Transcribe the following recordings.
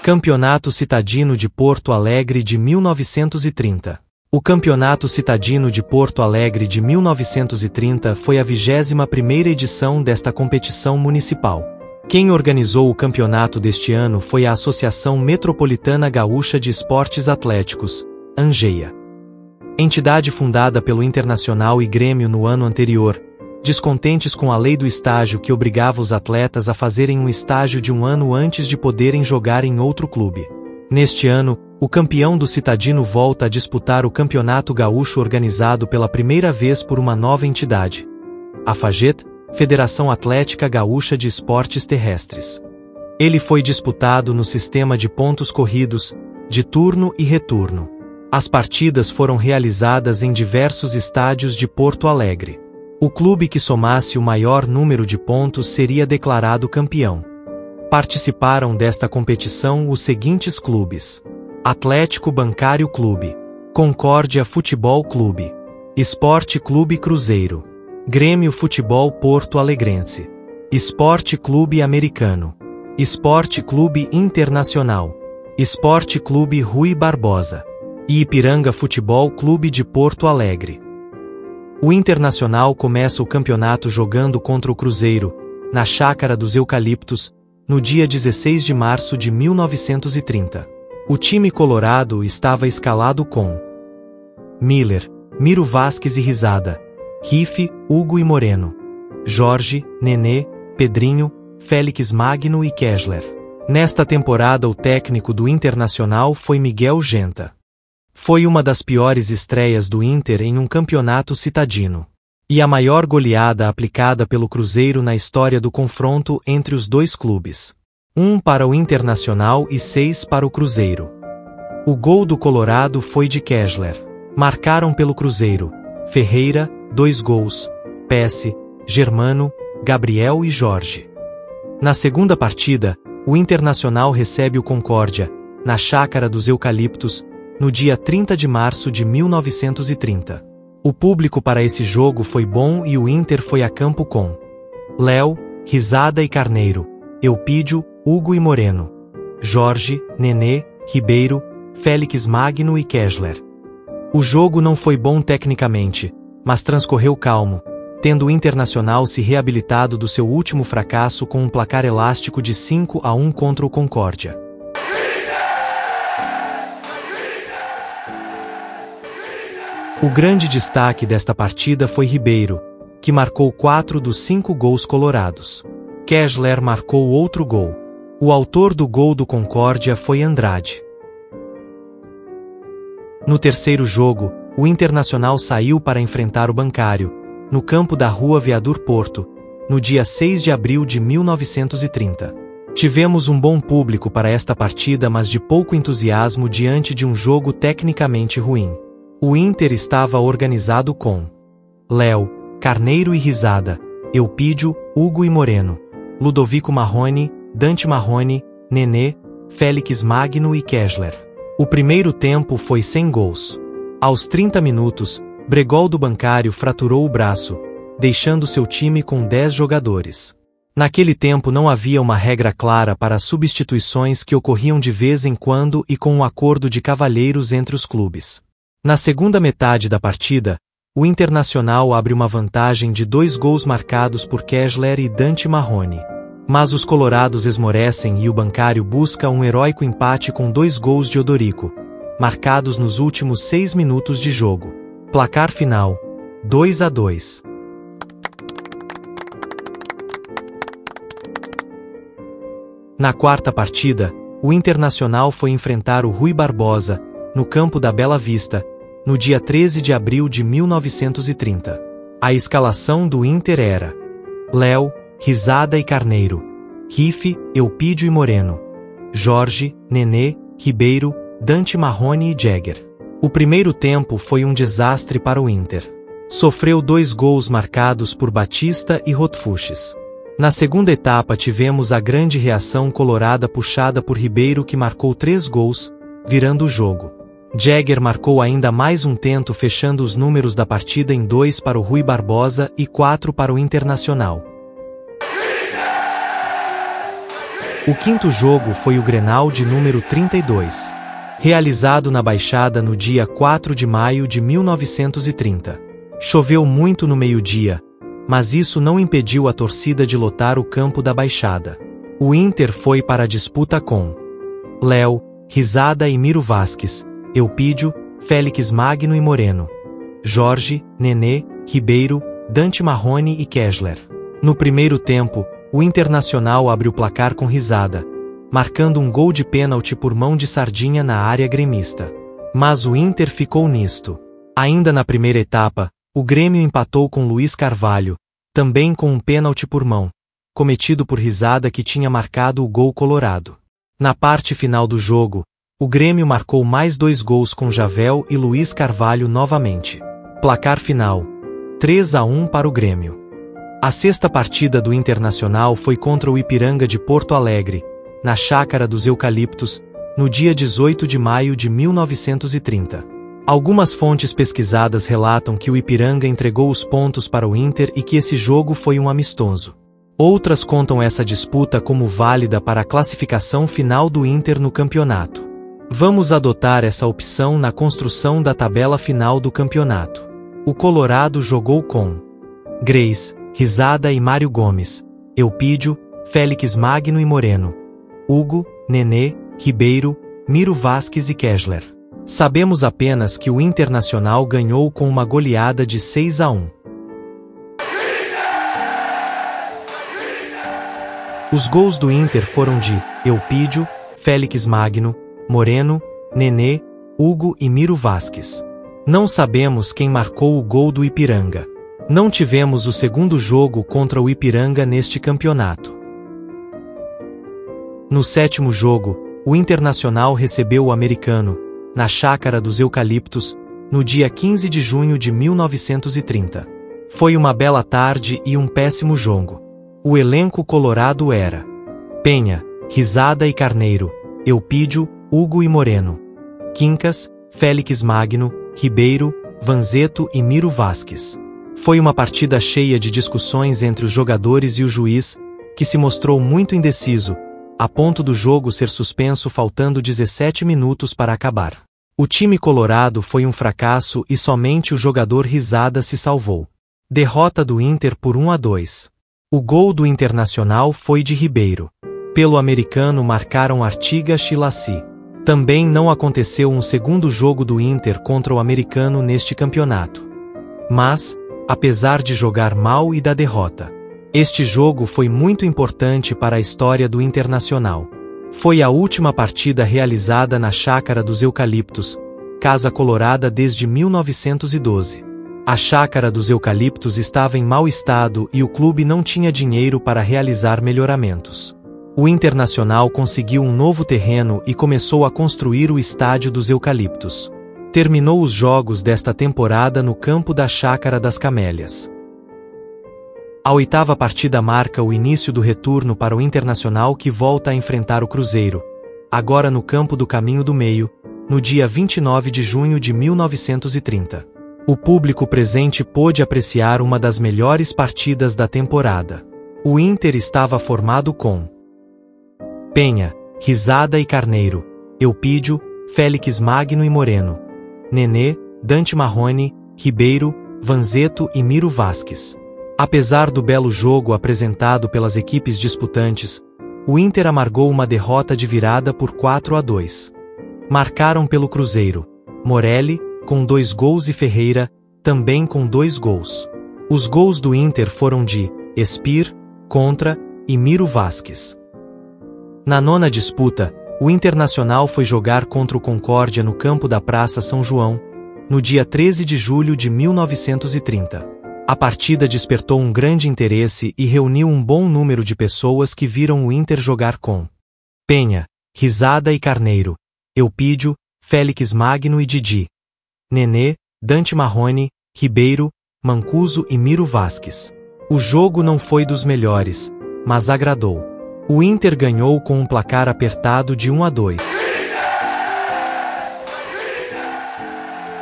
Campeonato Citadino de Porto Alegre de 1930. O Campeonato Citadino de Porto Alegre de 1930 foi a 21ª edição desta competição municipal. Quem organizou o campeonato deste ano foi a Associação Metropolitana Gaúcha de Esportes Atléticos, ANGEA. Entidade fundada pelo Internacional e Grêmio no ano anterior, descontentes com a lei do estágio que obrigava os atletas a fazerem um estágio de um ano antes de poderem jogar em outro clube. Neste ano, o campeão do Citadino volta a disputar o Campeonato Gaúcho organizado pela primeira vez por uma nova entidade, a FAGET, Federação Atlética Gaúcha de Esportes Terrestres. Ele foi disputado no sistema de pontos corridos, de turno e retorno. As partidas foram realizadas em diversos estádios de Porto Alegre. O clube que somasse o maior número de pontos seria declarado campeão. Participaram desta competição os seguintes clubes: Atlético Bancário Clube, Concórdia Futebol Clube, Esporte Clube Cruzeiro, Grêmio Futebol Porto Alegrense, Esporte Clube Americano, Esporte Clube Internacional, Esporte Clube Rui Barbosa e Ipiranga Futebol Clube de Porto Alegre. O Internacional começa o campeonato jogando contra o Cruzeiro, na Chácara dos Eucaliptos, no dia 16 de março de 1930. O time colorado estava escalado com Miller, Miro Vasquez e Risada, Rife, Hugo e Moreno, Jorge, Nenê, Pedrinho, Félix Magno e Kessler. Nesta temporada o técnico do Internacional foi Miguel Genta. Foi uma das piores estreias do Inter em um campeonato citadino. E a maior goleada aplicada pelo Cruzeiro na história do confronto entre os dois clubes. 1 para o Internacional e 6 para o Cruzeiro. O gol do Colorado foi de Kessler. Marcaram pelo Cruzeiro Ferreira, 2 gols, Pesce, Germano, Gabriel e Jorge. Na segunda partida, o Internacional recebe o Concórdia, na Chácara dos Eucaliptos, no dia 30 de março de 1930. O público para esse jogo foi bom e o Inter foi a campo com Léo, Risada e Carneiro, Eupídio, Hugo e Moreno, Jorge, Nenê, Ribeiro, Félix Magno e Kessler. O jogo não foi bom tecnicamente, mas transcorreu calmo, tendo o Internacional se reabilitado do seu último fracasso com um placar elástico de 5-1 contra o Concórdia. O grande destaque desta partida foi Ribeiro, que marcou 4 dos 5 gols colorados. Kessler marcou outro gol. O autor do gol do Concórdia foi Andrade. No terceiro jogo, o Internacional saiu para enfrentar o Bancário, no campo da Rua Veador Porto, no dia 6 de abril de 1930. Tivemos um bom público para esta partida, mas de pouco entusiasmo diante de um jogo tecnicamente ruim. O Inter estava organizado com Léo, Carneiro e Risada, Eupídio, Hugo e Moreno, Ludovico Marrone, Dante Marrone, Nenê, Félix Magno e Kessler. O primeiro tempo foi sem gols. Aos 30 minutos, Bregol do Bancário fraturou o braço, deixando seu time com 10 jogadores. Naquele tempo não havia uma regra clara para as substituições que ocorriam de vez em quando e com um acordo de cavalheiros entre os clubes. Na segunda metade da partida, o Internacional abre uma vantagem de 2 gols marcados por Kessler e Dante Marrone. Mas os colorados esmorecem e o Bancário busca um heróico empate com 2 gols de Odorico, marcados nos últimos 6 minutos de jogo. Placar final: 2-2. Na quarta partida, o Internacional foi enfrentar o Rui Barbosa, no campo da Bela Vista, no dia 13 de abril de 1930. A escalação do Inter era Léo, Risada e Carneiro, Rife, Eupídio e Moreno, Jorge, Nenê, Ribeiro, Dante Marrone e Jäger. O primeiro tempo foi um desastre para o Inter. Sofreu 2 gols marcados por Batista e Rotfuches. Na segunda etapa tivemos a grande reação colorada puxada por Ribeiro, que marcou 3 gols, virando o jogo. Jäger marcou ainda mais um tento, fechando os números da partida em 2 para o Rui Barbosa e 4 para o Internacional. O quinto jogo foi o Grenal de número 32, realizado na Baixada no dia 4 de maio de 1930. Choveu muito no meio-dia, mas isso não impediu a torcida de lotar o campo da Baixada. O Inter foi para a disputa com Léo, Risada e Miro Vasquez, Eupídio, Félix Magno e Moreno, Jorge, Nenê, Ribeiro, Dante Marrone e Kessler. No primeiro tempo, o Internacional abriu o placar com Risada, marcando um gol de pênalti por mão de Sardinha na área gremista. Mas o Inter ficou nisto. Ainda na primeira etapa, o Grêmio empatou com Luiz Carvalho, também com um pênalti por mão, cometido por Risada que tinha marcado o gol colorado. Na parte final do jogo, o Grêmio marcou mais 2 gols com Javel e Luiz Carvalho novamente. Placar final: 3-1 para o Grêmio. A sexta partida do Internacional foi contra o Ipiranga de Porto Alegre, na Chácara dos Eucaliptos, no dia 18 de maio de 1930. Algumas fontes pesquisadas relatam que o Ipiranga entregou os pontos para o Inter e que esse jogo foi um amistoso. Outras contam essa disputa como válida para a classificação final do Inter no campeonato. Vamos adotar essa opção na construção da tabela final do campeonato. O Colorado jogou com Grace, Risada e Mário Gomes, Eupídio, Félix Magno e Moreno, Hugo, Nenê, Ribeiro, Miro Vasquez e Kessler. Sabemos apenas que o Internacional ganhou com uma goleada de 6-1. Os gols do Inter foram de Eupídio, Félix Magno, Moreno, Nenê, Hugo e Miro Vasquez. Não sabemos quem marcou o gol do Ipiranga. Não tivemos o segundo jogo contra o Ipiranga neste campeonato. No sétimo jogo, o Internacional recebeu o Americano, na Chácara dos Eucaliptos, no dia 15 de junho de 1930. Foi uma bela tarde e um péssimo jogo. O elenco colorado era Penha, Risada e Carneiro, Eupídio, Hugo e Moreno, Quincas, Félix Magno, Ribeiro, Vanzeto e Miro Vasquez. Foi uma partida cheia de discussões entre os jogadores e o juiz, que se mostrou muito indeciso, a ponto do jogo ser suspenso faltando 17 minutos para acabar. O time colorado foi um fracasso e somente o jogador Risada se salvou. Derrota do Inter por 1-2. O gol do Internacional foi de Ribeiro. Pelo Americano marcaram Artigas e Laci. Também não aconteceu um segundo jogo do Inter contra o Americano neste campeonato. Mas, apesar de jogar mal e da derrota, este jogo foi muito importante para a história do Internacional. Foi a última partida realizada na Chácara dos Eucaliptos, casa colorada desde 1912. A Chácara dos Eucaliptos estava em mau estado e o clube não tinha dinheiro para realizar melhoramentos. O Internacional conseguiu um novo terreno e começou a construir o Estádio dos Eucaliptos. Terminou os jogos desta temporada no campo da Chácara das Camélias. A oitava partida marca o início do retorno para o Internacional que volta a enfrentar o Cruzeiro, agora no campo do Caminho do Meio, no dia 29 de junho de 1930. O público presente pôde apreciar uma das melhores partidas da temporada. O Inter estava formado com Penha, Risada e Carneiro, Eupídio, Félix Magno e Moreno, Nenê, Dante Marrone, Ribeiro, Vanzeto e Miro Vasquez. Apesar do belo jogo apresentado pelas equipes disputantes, o Inter amargou uma derrota de virada por 4-2. Marcaram pelo Cruzeiro Morelli, com 2 gols e Ferreira, também com 2 gols. Os gols do Inter foram de Espir, Contra e Miro Vasquez. Na nona disputa, o Internacional foi jogar contra o Concórdia no campo da Praça São João, no dia 13 de julho de 1930. A partida despertou um grande interesse e reuniu um bom número de pessoas que viram o Inter jogar com Penha, Risada e Carneiro, Eupídio, Félix Magno e Didi, Nenê, Dante Marrone, Ribeiro, Mancuso e Miro Vasquez. O jogo não foi dos melhores, mas agradou. O Inter ganhou com um placar apertado de 1-2.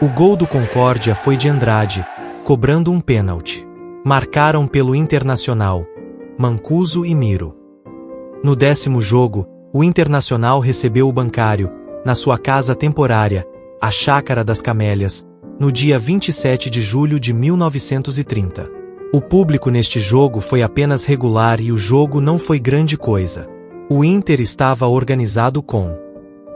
O gol do Concórdia foi de Andrade, cobrando um pênalti. Marcaram pelo Internacional Mancuso e Miro. No 10º jogo, o Internacional recebeu o Bancário, na sua casa temporária, a Chácara das Camélias, no dia 27 de julho de 1930. O público neste jogo foi apenas regular e o jogo não foi grande coisa. O Inter estava organizado com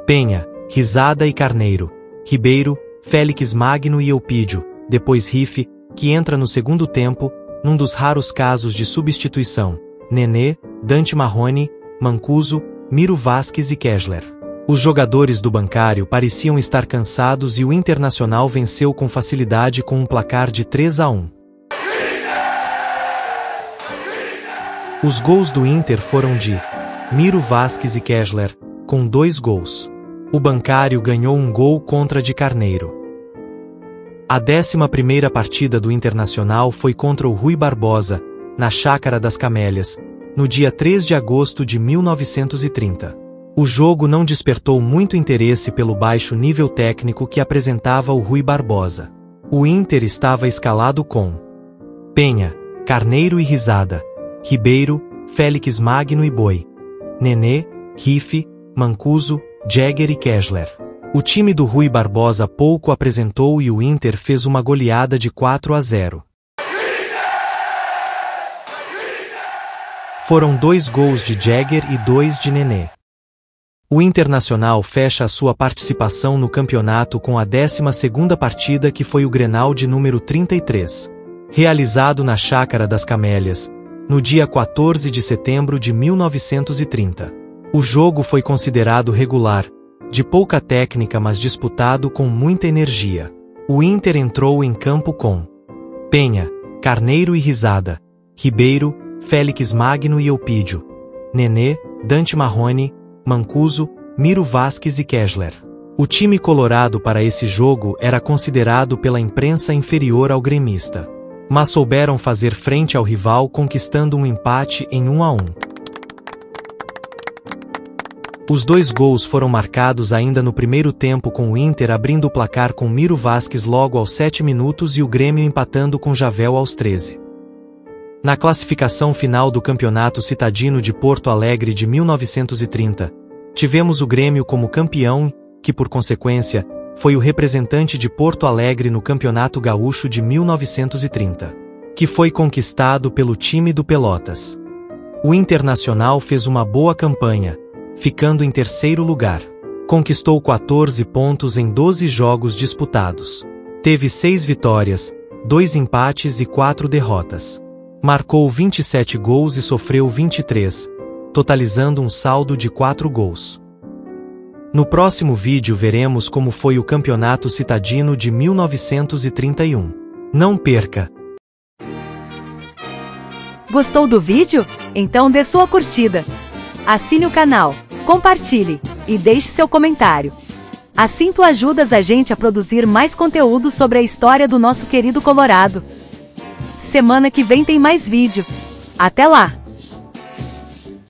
Penha, Risada e Carneiro, Ribeiro, Félix Magno e Eupídio, depois Rife, que entra no segundo tempo, num dos raros casos de substituição, Nenê, Dante Marrone, Mancuso, Miro Vasquez e Kessler. Os jogadores do Bancário pareciam estar cansados e o Internacional venceu com facilidade com um placar de 3-1. Os gols do Inter foram de Miro Vasquez e Kessler, com 2 gols. O Bancário ganhou um gol contra de Carneiro. A 11ª partida do Internacional foi contra o Rui Barbosa, na Chácara das Camélias, no dia 3 de agosto de 1930. O jogo não despertou muito interesse pelo baixo nível técnico que apresentava o Rui Barbosa. O Inter estava escalado com Penha, Carneiro e Risada, Ribeiro, Félix Magno e Boi, Nenê, Rife, Mancuso, Jäger e Kessler. O time do Rui Barbosa pouco apresentou e o Inter fez uma goleada de 4-0. Foram 2 gols de Jäger e 2 de Nenê. O Internacional fecha a sua participação no campeonato com a 12ª partida, que foi o Grenal de número 33. Realizado na Chácara das Camélias, no dia 14 de setembro de 1930. O jogo foi considerado regular, de pouca técnica mas disputado com muita energia. O Inter entrou em campo com Penha, Carneiro e Risada, Ribeiro, Félix Magno e Eupídio, Nenê, Dante Marrone, Mancuso, Miro Vasquez e Kessler. O time colorado para esse jogo era considerado pela imprensa inferior ao gremista. Mas souberam fazer frente ao rival conquistando um empate em 1-1. Os 2 gols foram marcados ainda no primeiro tempo, com o Inter abrindo o placar com Miro Vasquez logo aos 7 minutos e o Grêmio empatando com Javel aos 13. Na classificação final do Campeonato Citadino de Porto Alegre de 1930, tivemos o Grêmio como campeão, que por consequência, foi o representante de Porto Alegre no Campeonato Gaúcho de 1930, que foi conquistado pelo time do Pelotas. O Internacional fez uma boa campanha, ficando em 3º lugar. Conquistou 14 pontos em 12 jogos disputados. Teve 6 vitórias, 2 empates e 4 derrotas. Marcou 27 gols e sofreu 23, totalizando um saldo de 4 gols. No próximo vídeo veremos como foi o Campeonato Citadino de 1931. Não perca! Gostou do vídeo? Então dê sua curtida. Assine o canal, compartilhe e deixe seu comentário. Assim tu ajudas a gente a produzir mais conteúdo sobre a história do nosso querido Colorado. Semana que vem tem mais vídeo. Até lá!